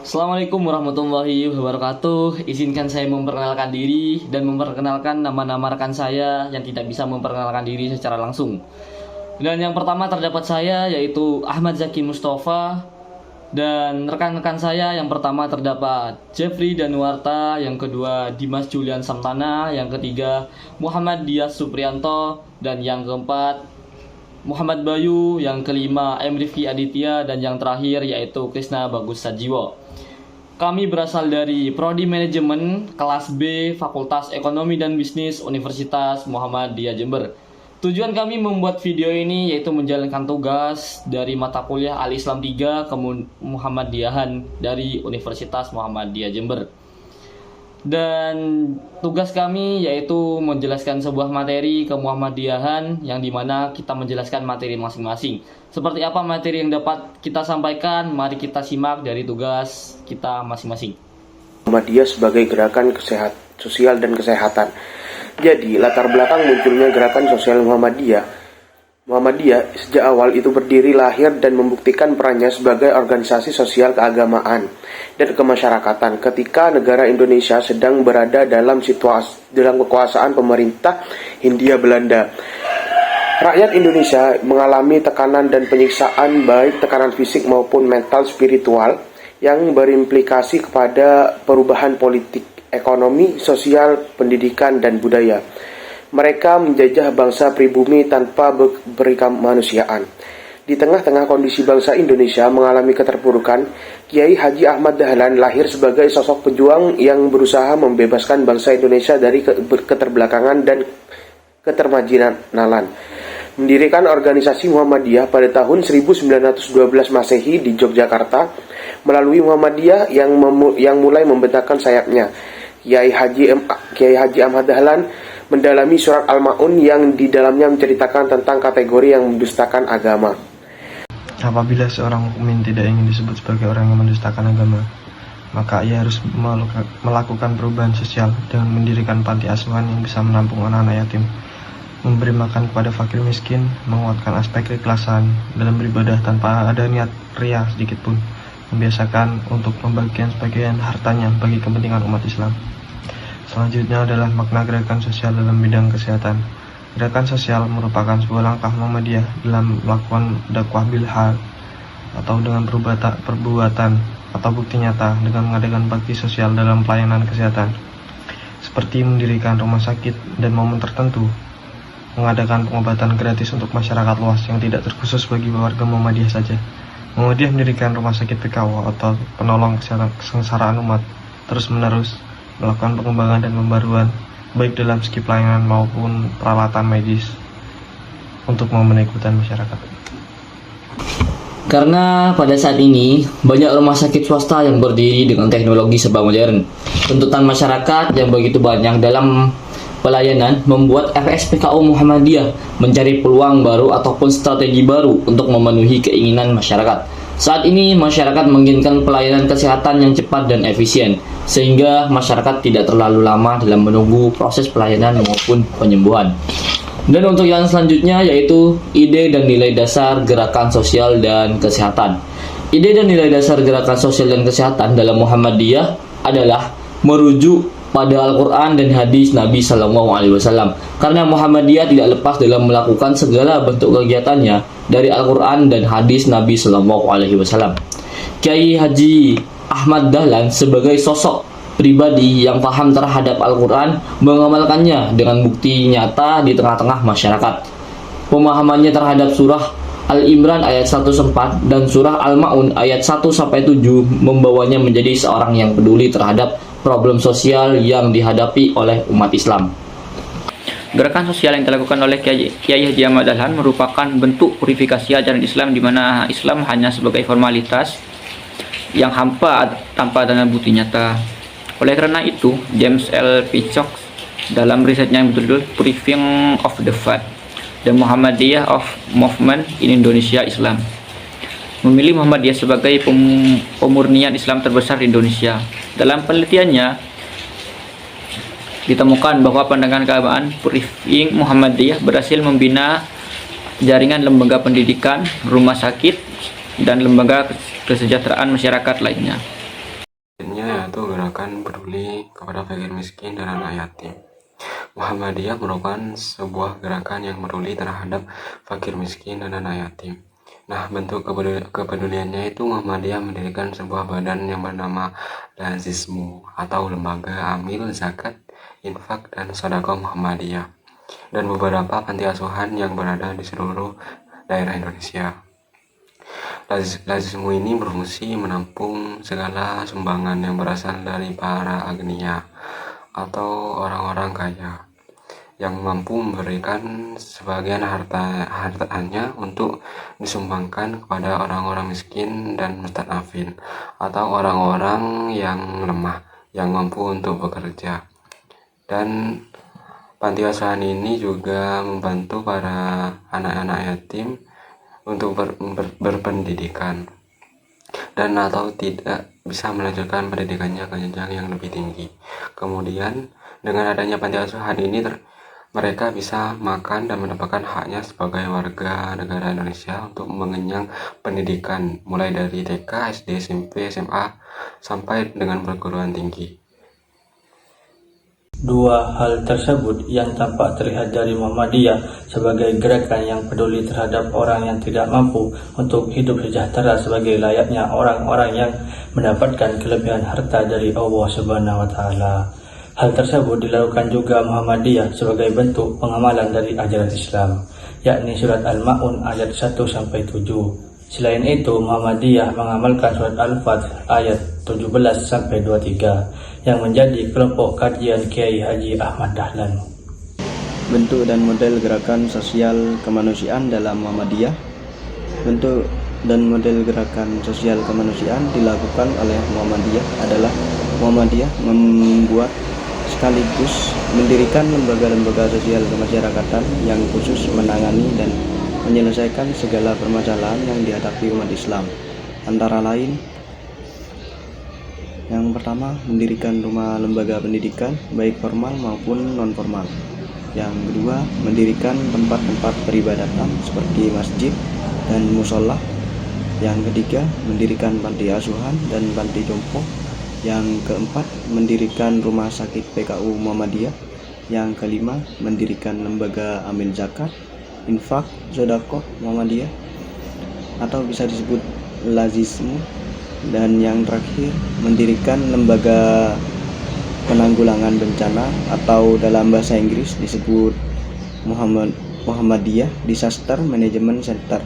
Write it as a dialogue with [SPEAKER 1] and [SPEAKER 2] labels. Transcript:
[SPEAKER 1] Assalamualaikum warahmatullahi wabarakatuh. Izinkan saya memperkenalkan diri dan memperkenalkan nama-nama rekan saya yang tidak bisa memperkenalkan diri secara langsung. Dan yang pertama terdapat saya yaitu Ahmad Zaki Mustafa. Dan rekan-rekan saya yang pertama terdapat Jeffrey Danuarta, yang kedua Dimas Julian Samtana, yang ketiga Muhammad Dias Suprianto, dan yang keempat Muhammad Bayu, yang kelima M. Rifki Aditya, dan yang terakhir yaitu Krisna Bagus Sajiwo. Kami berasal dari Prodi Manajemen kelas B Fakultas Ekonomi dan Bisnis Universitas Muhammadiyah Jember. Tujuan kami membuat video ini yaitu menjalankan tugas dari mata kuliah Al-Islam 3 ke Muhammadiyahan dari Universitas Muhammadiyah Jember. Dan tugas kami yaitu menjelaskan sebuah materi ke Muhammadiyahan yang dimana kita menjelaskan materi masing-masing. Seperti apa materi yang dapat kita sampaikan, mari kita simak dari tugas kita masing-masing.
[SPEAKER 2] Muhammadiyah sebagai gerakan sosial dan kesehatan. Jadi, latar belakang munculnya gerakan sosial Muhammadiyah sejak awal itu berdiri, lahir, dan membuktikan perannya sebagai organisasi sosial keagamaan dan kemasyarakatan ketika negara Indonesia sedang berada dalam kekuasaan pemerintah Hindia Belanda. Rakyat Indonesia mengalami tekanan dan penyiksaan, baik tekanan fisik maupun mental spiritual, yang berimplikasi kepada perubahan politik, ekonomi, sosial, pendidikan, dan budaya. Mereka menjajah bangsa pribumi tanpa beri kemanusiaan. Di tengah-tengah kondisi bangsa Indonesia mengalami keterpurukan, Kiai Haji Ahmad Dahlan lahir sebagai sosok pejuang yang berusaha membebaskan bangsa Indonesia dari keterbelakangan dan ketermarginalan. Mendirikan organisasi Muhammadiyah pada tahun 1912 Masehi di Yogyakarta. Melalui Muhammadiyah yang mulai membentangkan sayapnya, Kiai Haji Ahmad Dahlan mendalami surat Al-Ma'un yang di dalamnya menceritakan tentang kategori yang mendustakan agama.
[SPEAKER 3] Apabila seorang mukmin tidak ingin disebut sebagai orang yang mendustakan agama, maka ia harus melakukan perubahan sosial dengan mendirikan panti asuhan yang bisa menampung anak-anak yatim, memberi makan kepada fakir miskin, menguatkan aspek keikhlasan dalam beribadah tanpa ada niat ria sedikit pun, membiasakan untuk membagikan sebagian hartanya bagi kepentingan umat Islam. Selanjutnya adalah makna gerakan sosial dalam bidang kesehatan. Gerakan sosial merupakan sebuah langkah Muhammadiyah dalam melakukan dakwah bil hal atau dengan perbuatan atau bukti nyata dengan mengadakan bakti sosial dalam pelayanan kesehatan, seperti mendirikan rumah sakit dan momen tertentu, mengadakan pengobatan gratis untuk masyarakat luas yang tidak terkhusus bagi warga Muhammadiyah saja. Muhammadiyah mendirikan rumah sakit PKW atau penolong kesengsaraan umat, terus-menerus melakukan pengembangan dan pembaruan baik dalam segi pelayanan maupun peralatan medis untuk memenuhi kebutuhan masyarakat.
[SPEAKER 1] Karena pada saat ini banyak rumah sakit swasta yang berdiri dengan teknologi serba modern, tuntutan masyarakat yang begitu banyak dalam pelayanan membuat FSPKU Muhammadiyah mencari peluang baru ataupun strategi baru untuk memenuhi keinginan masyarakat. Saat ini masyarakat menginginkan pelayanan kesehatan yang cepat dan efisien, sehingga masyarakat tidak terlalu lama dalam menunggu proses pelayanan maupun penyembuhan. Dan untuk yang selanjutnya yaitu ide dan nilai dasar gerakan sosial dan kesehatan. Ide dan nilai dasar gerakan sosial dan kesehatan dalam Muhammadiyah adalah merujuk pada Al-Quran dan hadis Nabi SAW. Karena Muhammadiyah tidak lepas dalam melakukan segala bentuk kegiatannya dari Al-Quran dan hadis Nabi SAW. Kiai Haji Ahmad Dahlan sebagai sosok pribadi yang paham terhadap Al-Quran mengamalkannya dengan bukti nyata di tengah-tengah masyarakat. Pemahamannya terhadap surah Al-Imran ayat 1-4 dan surah Al-Ma'un ayat 1-7 membawanya menjadi seorang yang peduli terhadap problem sosial yang dihadapi oleh umat Islam.
[SPEAKER 4] Gerakan sosial yang dilakukan oleh Kiai Haji Ahmad Dahlan merupakan bentuk purifikasi ajaran Islam, di mana Islam hanya sebagai formalitas yang hampa tanpa adanya bukti nyata. Oleh karena itu, James L. Pitcock dalam risetnya yang berjudul Purifying of the Faith, The Muhammadiyah of Movement in Indonesia Islam, memilih Muhammadiyah sebagai pemurnian Islam terbesar di Indonesia. Dalam penelitiannya ditemukan bahwa pandangan keagamaan Purifying Muhammadiyah berhasil membina jaringan lembaga pendidikan, rumah sakit, dan lembaga kesejahteraan masyarakat lainnya.
[SPEAKER 5] gerakan peduli kepada fakir miskin dan anak yatim. Muhammadiyah merupakan sebuah gerakan yang peduli terhadap fakir miskin dan anak yatim. Nah, bentuk kepeduliannya itu Muhammadiyah mendirikan sebuah badan yang bernama Lazismu atau Lembaga Amil Zakat, Infak, dan Sodako Muhammadiyah, dan beberapa panti asuhan yang berada di seluruh daerah Indonesia. Lazismu ini berfungsi menampung segala sumbangan yang berasal dari para agnia atau orang-orang kaya yang mampu memberikan sebagian hartanya untuk disumbangkan kepada orang-orang miskin dan mustadafin atau orang-orang yang lemah yang mampu untuk bekerja. Dan panti asuhan ini juga membantu para anak-anak yatim untuk berpendidikan dan atau tidak bisa melanjutkan pendidikannya ke jenjang yang lebih tinggi. Kemudian dengan adanya panti asuhan ini mereka bisa makan dan mendapatkan haknya sebagai warga negara Indonesia untuk mengenyang pendidikan mulai dari TK, SD, SMP, SMA sampai dengan perguruan tinggi.
[SPEAKER 6] Dua hal tersebut yang tampak terlihat dari Muhammadiyah sebagai gerakan yang peduli terhadap orang yang tidak mampu untuk hidup sejahtera sebagai layaknya orang-orang yang mendapatkan kelebihan harta dari Allah Subhanahu wa taala. Hal tersebut dilakukan juga Muhammadiyah sebagai bentuk pengamalan dari ajaran Islam, yakni surat Al-Ma'un ayat 1 sampai 7. Selain itu, Muhammadiyah mengamalkan surat Al-Fath ayat 17 sampai 23 yang menjadi kelompok kajian Kiai Haji Ahmad Dahlan.
[SPEAKER 3] Bentuk dan model gerakan sosial kemanusiaan dalam Muhammadiyah. Bentuk dan model gerakan sosial kemanusiaan dilakukan oleh Muhammadiyah adalah Muhammadiyah membuat sekaligus mendirikan lembaga-lembaga sosial kemasyarakatan yang khusus menangani dan menyelesaikan segala permasalahan yang dihadapi umat Islam. Antara lain, yang pertama, mendirikan rumah lembaga pendidikan baik formal maupun non-formal. Yang kedua, mendirikan tempat-tempat peribadatan seperti masjid dan musola. Yang ketiga, mendirikan panti asuhan dan panti jompo. Yang keempat, mendirikan rumah sakit PKU Muhammadiyah. Yang kelima, mendirikan lembaga amil zakat, infak, sodako Muhammadiyah atau bisa disebut lazismu. Dan yang terakhir, mendirikan lembaga penanggulangan bencana atau dalam bahasa Inggris disebut Muhammadiyah Disaster Management Center.